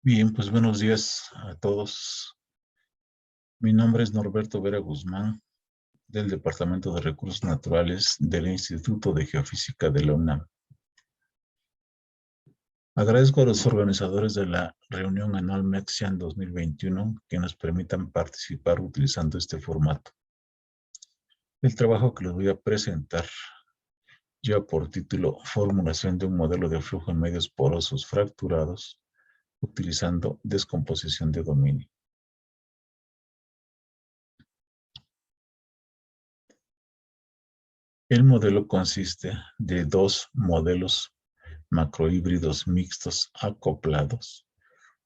Bien, pues buenos días a todos. Mi nombre es Norberto Vera Guzmán, del Departamento de Recursos Naturales del Instituto de Geofísica de la UNAM. Agradezco a los organizadores de la reunión anual MEXIAN 2021 que nos permitan participar utilizando este formato. El trabajo que les voy a presentar lleva por título Formulación de un modelo de flujo en medios porosos fracturados utilizando descomposición de dominio. El modelo consiste de dos modelos macrohíbridos mixtos acoplados,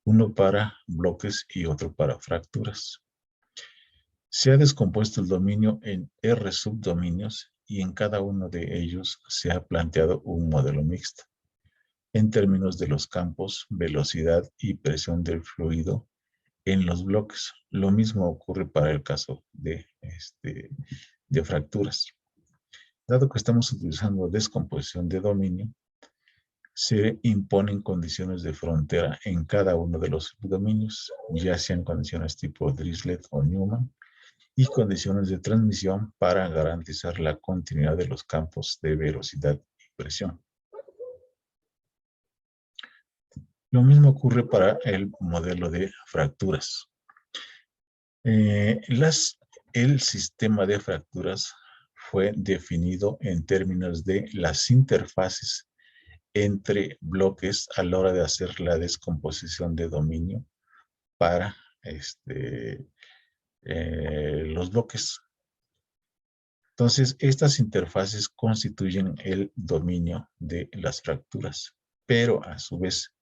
uno para bloques y otro para fracturas. Se ha descompuesto el dominio en R subdominios y en cada uno de ellos se ha planteado un modelo mixto en términos de los campos, velocidad y presión del fluido en los bloques. Lo mismo ocurre para el caso de fracturas. Dado que estamos utilizando descomposición de dominio, se imponen condiciones de frontera en cada uno de los subdominios, ya sean condiciones tipo Dirichlet o Newman, y condiciones de transmisión para garantizar la continuidad de los campos de velocidad y presión. Lo mismo ocurre para el modelo de fracturas. El sistema de fracturas fue definido en términos de las interfaces entre bloques a la hora de hacer la descomposición de dominio para los bloques. Entonces, estas interfaces constituyen el dominio de las fracturas, pero a su vez,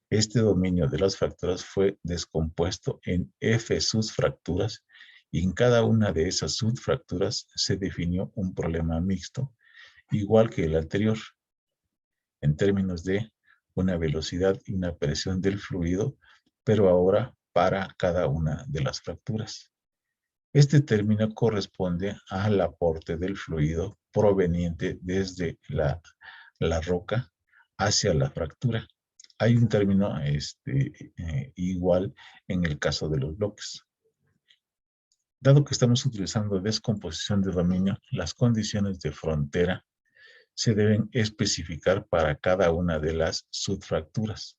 este dominio de las fracturas fue descompuesto en F subfracturas y en cada una de esas subfracturas se definió un problema mixto, igual que el anterior, en términos de una velocidad y una presión del fluido, pero ahora para cada una de las fracturas. Este término corresponde al aporte del fluido proveniente desde la roca hacia la fractura. Hay un término igual en el caso de los bloques. Dado que estamos utilizando descomposición de dominio, las condiciones de frontera se deben especificar para cada una de las subfracturas.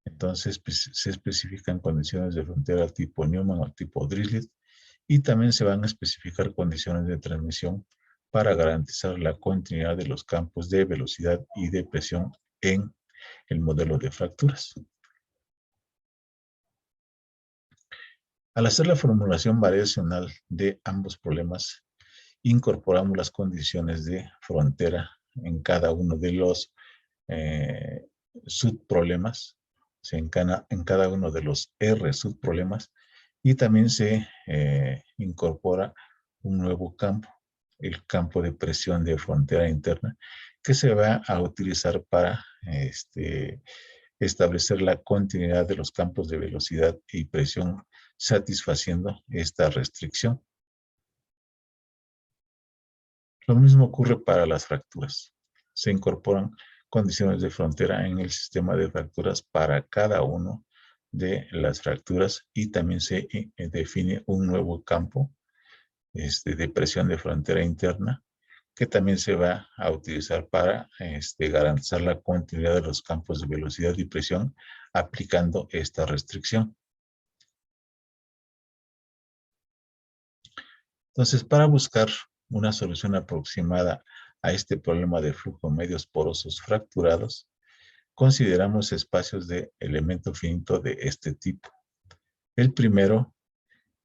Entonces, se especifican condiciones de frontera tipo Newman o tipo Dirichlet y también se van a especificar condiciones de transmisión para garantizar la continuidad de los campos de velocidad y de presión en el modelo de fracturas. Al hacer la formulación variacional de ambos problemas, incorporamos las condiciones de frontera en cada uno de los subproblemas, o sea, en cada uno de los R subproblemas, y también se incorpora un nuevo campo, el campo de presión de frontera interna, que se va a utilizar para establecer la continuidad de los campos de velocidad y presión satisfaciendo esta restricción. Lo mismo ocurre para las fracturas. Se incorporan condiciones de frontera en el sistema de fracturas para cada uno de las fracturas y también se define un nuevo campo de presión de frontera interna que también se va a utilizar para garantizar la continuidad de los campos de velocidad y presión aplicando esta restricción. Entonces, para buscar una solución aproximada a este problema de flujo en medios porosos fracturados, consideramos espacios de elemento finito de este tipo. El primero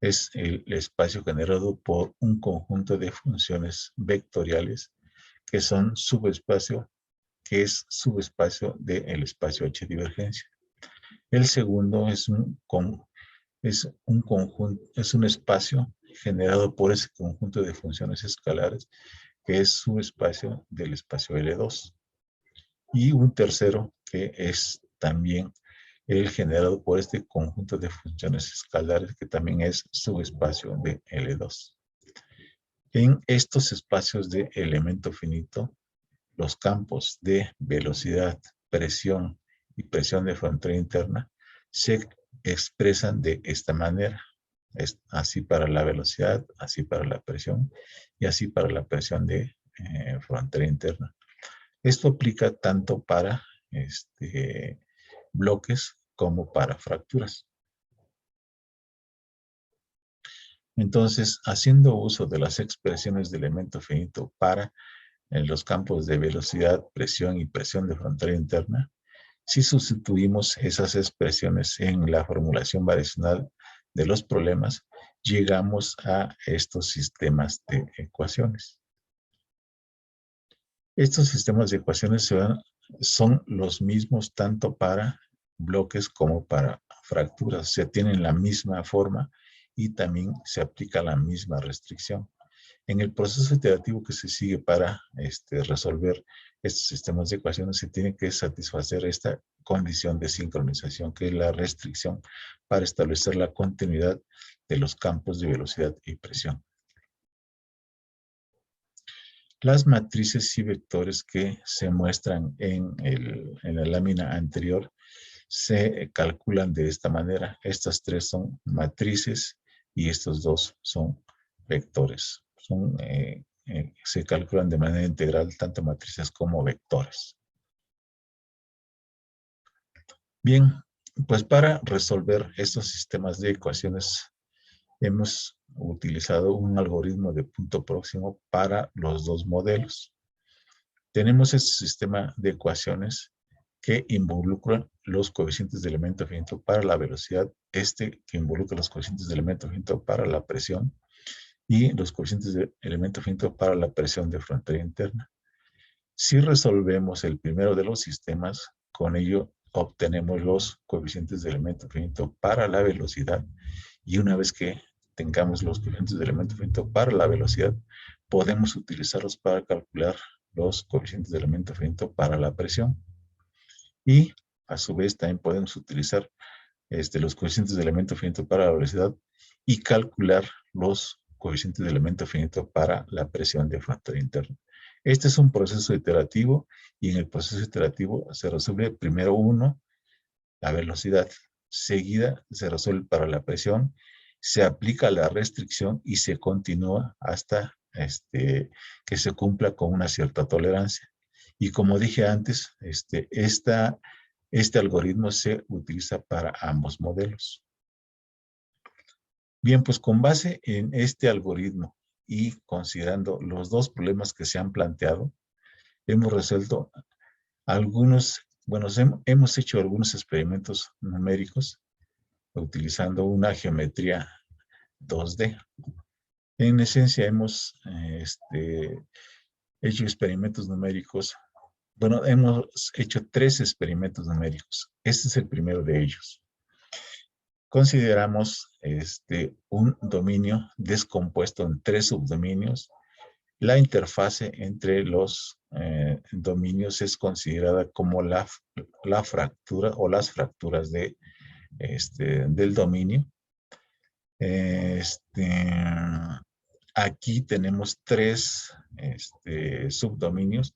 es el espacio generado por un conjunto de funciones vectoriales que son subespacio, que es subespacio del espacio H divergencia. El segundo es un espacio generado por ese conjunto de funciones escalares que es subespacio del espacio L2. Y un tercero que es también el generado por este conjunto de funciones escalares que también es subespacio de L2. En estos espacios de elemento finito, los campos de velocidad, presión y presión de frontera interna se expresan de esta manera. Así para la velocidad, así para la presión y así para la presión de frontera interna. Esto aplica tanto para bloques como para fracturas. Entonces, haciendo uso de las expresiones de elemento finito para los campos de velocidad, presión y presión de frontera interna, si sustituimos esas expresiones en la formulación variacional de los problemas, llegamos a estos sistemas de ecuaciones. Estos sistemas de ecuaciones son los mismos tanto para bloques como para fracturas. O sea, tienen la misma forma y también se aplica la misma restricción. En el proceso iterativo que se sigue para resolver estos sistemas de ecuaciones, se tiene que satisfacer esta condición de sincronización, que es la restricción para establecer la continuidad de los campos de velocidad y presión. Las matrices y vectores que se muestran en la lámina anterior se calculan de esta manera. Estas tres son matrices y estos dos son vectores. Se calculan de manera integral tanto matrices como vectores. Bien, pues para resolver estos sistemas de ecuaciones hemos utilizado un algoritmo de punto próximo para los dos modelos. Tenemos este sistema de ecuaciones que involucra los coeficientes de elemento finito para la velocidad, que involucra los coeficientes de elemento finito para la presión y los coeficientes de elemento finito para la presión de frontera interna. Si resolvemos el primero de los sistemas, con ello obtenemos los coeficientes de elemento finito para la velocidad y una vez que tengamos los coeficientes de elemento finito para la velocidad, podemos utilizarlos para calcular los coeficientes de elemento finito para la presión. Y a su vez también podemos utilizar los coeficientes de elemento finito para la velocidad y calcular los coeficientes de elemento finito para la presión de frontera interna. Este es un proceso iterativo y en el proceso iterativo se resuelve primero la velocidad, seguida se resuelve para la presión, se aplica la restricción y se continúa hasta que se cumpla con una cierta tolerancia. Y como dije antes, este algoritmo se utiliza para ambos modelos. Bien, pues con base en este algoritmo y considerando los dos problemas que se han planteado, hemos resuelto hemos hecho algunos experimentos numéricos utilizando una geometría 2D. En esencia hemos hecho experimentos numéricos. Bueno, hemos hecho 3 experimentos numéricos. Este es el primero de ellos. Consideramos un dominio descompuesto en 3 subdominios. La interfase entre los dominios es considerada como la fractura o las fracturas del dominio. Aquí tenemos 3 subdominios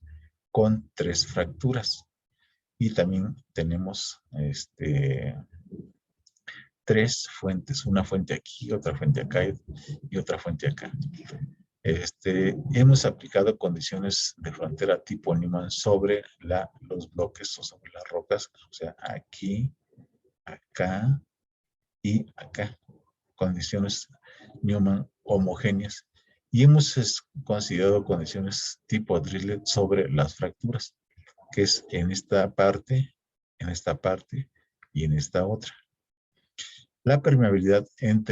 con 3 fracturas. Y también tenemos 3 fuentes, una fuente aquí, otra fuente acá y otra fuente acá. Hemos aplicado condiciones de frontera tipo Newman sobre los bloques o sobre las rocas, o sea, aquí, acá y acá. Condiciones Newman homogéneas. Y hemos considerado condiciones tipo Dirichlet sobre las fracturas, que es en esta parte y en esta otra. La permeabilidad en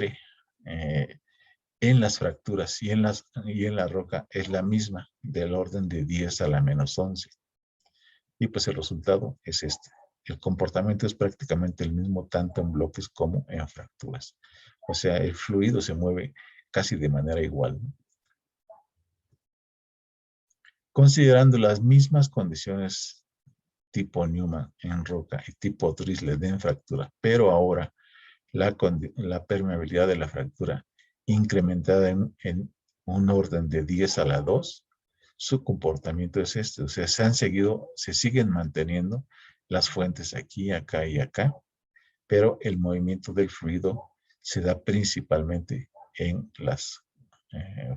las fracturas y en la roca es la misma, del orden de 10 a la menos 11. Y pues el resultado es este. El comportamiento es prácticamente el mismo tanto en bloques como en fracturas. O sea, el fluido se mueve casi de manera igual, ¿no? Considerando las mismas condiciones tipo Newman en roca y tipo Dirichlet en fractura, pero ahora la permeabilidad de la fractura incrementada en un orden de 10 a la 2, su comportamiento es este. O sea, se siguen manteniendo las fuentes aquí, acá y acá, pero el movimiento del fluido se da principalmente en las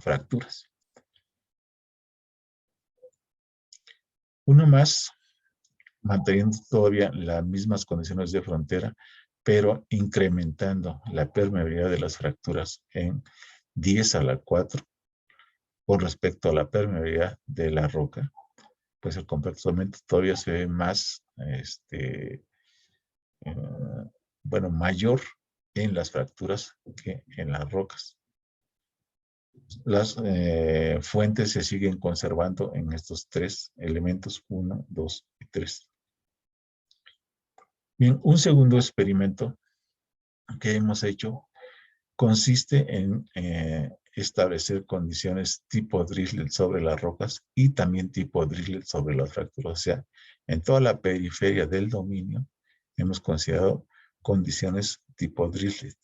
fracturas. Uno más, manteniendo todavía las mismas condiciones de frontera, pero incrementando la permeabilidad de las fracturas en 10 a la 4 con respecto a la permeabilidad de la roca, pues el comportamiento todavía se ve más, bueno, mayor en las fracturas que en las rocas. Las fuentes se siguen conservando en estos tres elementos, 1, 2 y 3. Bien, un segundo experimento que hemos hecho consiste en establecer condiciones tipo Dirichlet sobre las rocas y también tipo Dirichlet sobre las fracturas. O sea, en toda la periferia del dominio hemos considerado condiciones tipo Dirichlet.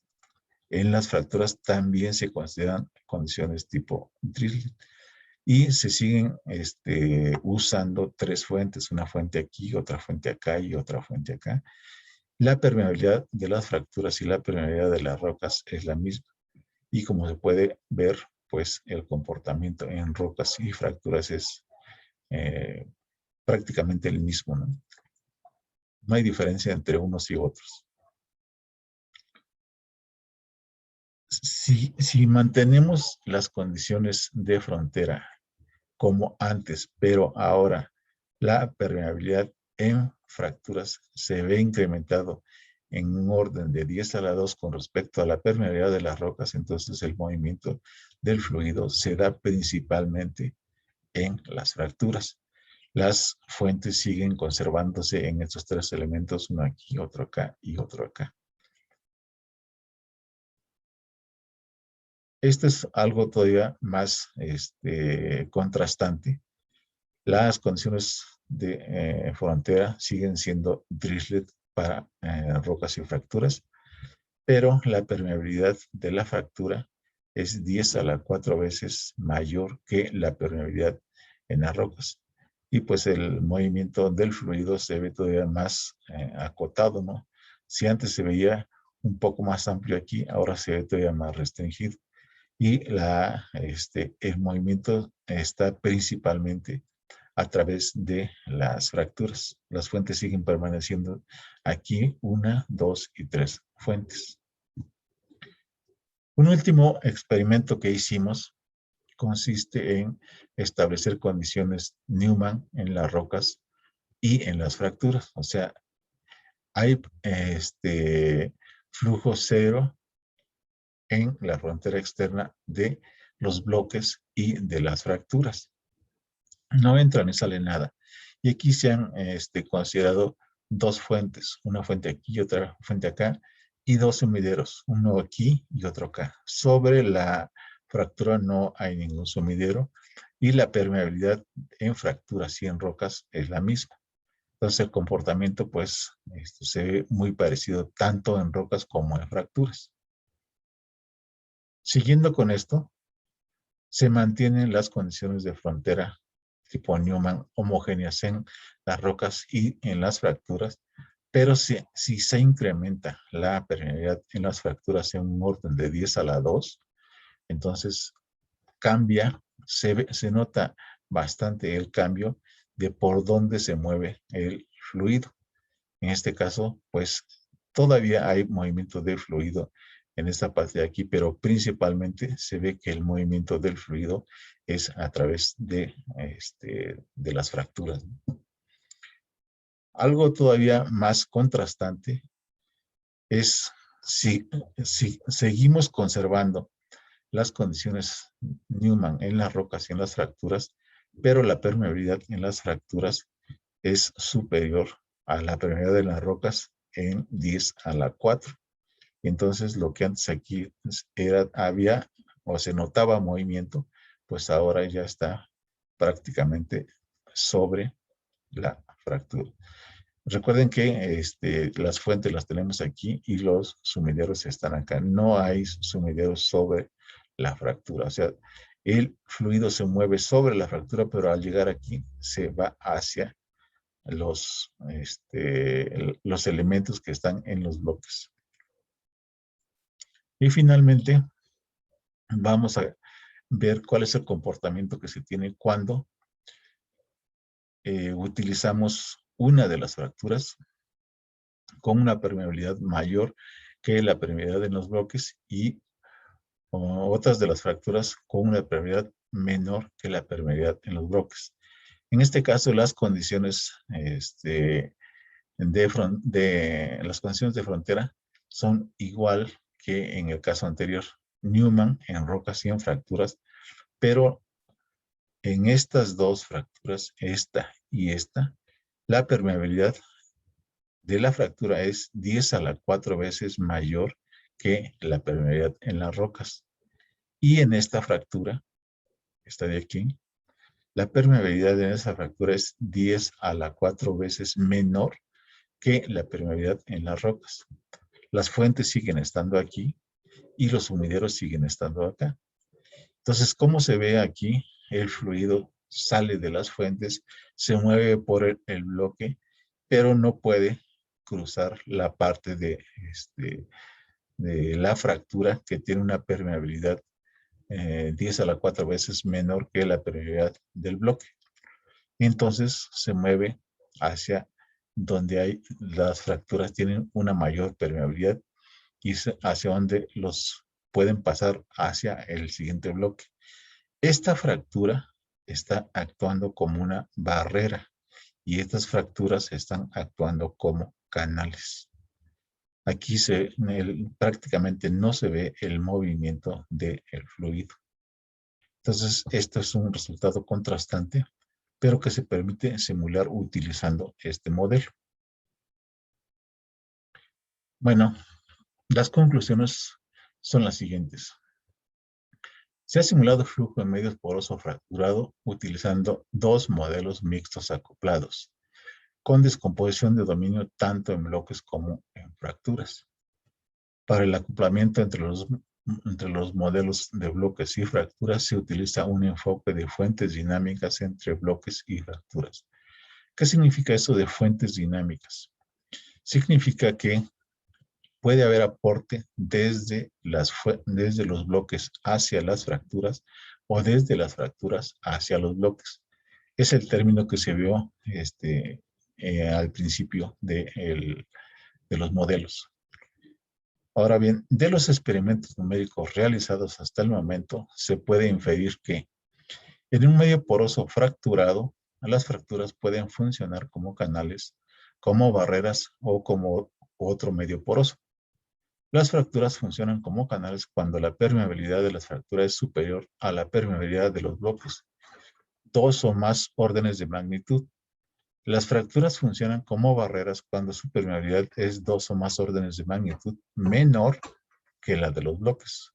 En las fracturas también se consideran condiciones tipo Dirichlet. Y se siguen usando tres fuentes, una fuente aquí, otra fuente acá y otra fuente acá. La permeabilidad de las fracturas y la permeabilidad de las rocas es la misma. Y como se puede ver, pues el comportamiento en rocas y fracturas es prácticamente el mismo, ¿no? No hay diferencia entre unos y otros. Si mantenemos las condiciones de frontera como antes, pero ahora la permeabilidad en fracturas se ve incrementado en un orden de 10 a la 2 con respecto a la permeabilidad de las rocas, entonces el movimiento del fluido se da principalmente en las fracturas. Las fuentes siguen conservándose en estos tres elementos, uno aquí, otro acá y otro acá. Esto es algo todavía más contrastante. Las condiciones de frontera siguen siendo Dirichlet para rocas y fracturas, pero la permeabilidad de la fractura es 10 a la 4 veces mayor que la permeabilidad en las rocas. Y pues el movimiento del fluido se ve todavía más acotado, ¿no? Si antes se veía un poco más amplio aquí, ahora se ve todavía más restringido. Y el movimiento está principalmente a través de las fracturas. Las fuentes siguen permaneciendo aquí, 1, 2 y 3 fuentes. Un último experimento que hicimos consiste en establecer condiciones Newman en las rocas y en las fracturas. O sea, hay flujo cero en la frontera externa de los bloques y de las fracturas. No entra ni sale nada. Y aquí se han considerado dos fuentes, una fuente aquí y otra fuente acá, y dos sumideros, uno aquí y otro acá. Sobre la fractura no hay ningún sumidero y la permeabilidad en fracturas y en rocas es la misma. Entonces el comportamiento pues se ve muy parecido tanto en rocas como en fracturas. Siguiendo con esto, se mantienen las condiciones de frontera tipo Newman homogéneas en las rocas y en las fracturas, pero si se incrementa la permeabilidad en las fracturas en un orden de 10 a la 2, entonces cambia, se nota bastante el cambio de por dónde se mueve el fluido. En este caso, pues todavía hay movimiento del fluido en esta parte de aquí, pero principalmente se ve que el movimiento del fluido es a través de las fracturas. Algo todavía más contrastante es si seguimos conservando las condiciones Newman en las rocas y en las fracturas, pero la permeabilidad en las fracturas es superior a la permeabilidad de las rocas en 10 a la 4. Y entonces lo que antes aquí había o se notaba movimiento, pues ahora ya está prácticamente sobre la fractura. Recuerden que las fuentes las tenemos aquí y los sumideros están acá. No hay sumideros sobre la fractura. O sea, el fluido se mueve sobre la fractura, pero al llegar aquí se va hacia los elementos que están en los bloques. Y finalmente, vamos a ver cuál es el comportamiento que se tiene cuando utilizamos una de las fracturas con una permeabilidad mayor que la permeabilidad en los bloques y otras de las fracturas con una permeabilidad menor que la permeabilidad en los bloques. En este caso, las condiciones las condiciones de frontera son igual que en el caso anterior, Newman en rocas y en fracturas, pero en estas dos fracturas, esta y esta, la permeabilidad de la fractura es 10 a la 4 veces mayor que la permeabilidad en las rocas. Y en esta fractura, esta de aquí, la permeabilidad en esa fractura es 10 a la 4 veces menor que la permeabilidad en las rocas. Las fuentes siguen estando aquí y los sumideros siguen estando acá. Entonces, ¿cómo se ve aquí? El fluido sale de las fuentes, se mueve por el bloque, pero no puede cruzar la parte de la fractura que tiene una permeabilidad 10 a la 4 veces menor que la permeabilidad del bloque. Entonces se mueve hacia donde las fracturas tienen una mayor permeabilidad y hacia donde los pueden pasar hacia el siguiente bloque. Esta fractura está actuando como una barrera y estas fracturas están actuando como canales. Aquí prácticamente no se ve el movimiento del fluido. Entonces, esto es un resultado contrastante, pero que se permite simular utilizando este modelo. Bueno, las conclusiones son las siguientes. Se ha simulado flujo en medios poroso fracturado utilizando dos modelos mixtos acoplados, con descomposición de dominio tanto en bloques como en fracturas. Para el acoplamiento entre los modelos de bloques y fracturas se utiliza un enfoque de fuentes dinámicas entre bloques y fracturas. ¿Qué significa eso de fuentes dinámicas? Significa que puede haber aporte desde los bloques hacia las fracturas o desde las fracturas hacia los bloques. Es el término que se vio al principio de los modelos. Ahora bien, de los experimentos numéricos realizados hasta el momento, se puede inferir que en un medio poroso fracturado, las fracturas pueden funcionar como canales, como barreras o como otro medio poroso. Las fracturas funcionan como canales cuando la permeabilidad de las fracturas es superior a la permeabilidad de los bloques, 2 o más órdenes de magnitud. Las fracturas funcionan como barreras cuando su permeabilidad es 2 o más órdenes de magnitud menor que la de los bloques.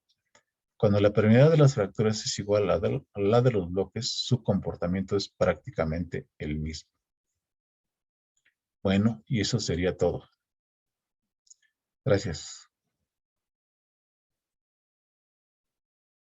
Cuando la permeabilidad de las fracturas es igual a la de los bloques, su comportamiento es prácticamente el mismo. Bueno, y eso sería todo. Gracias.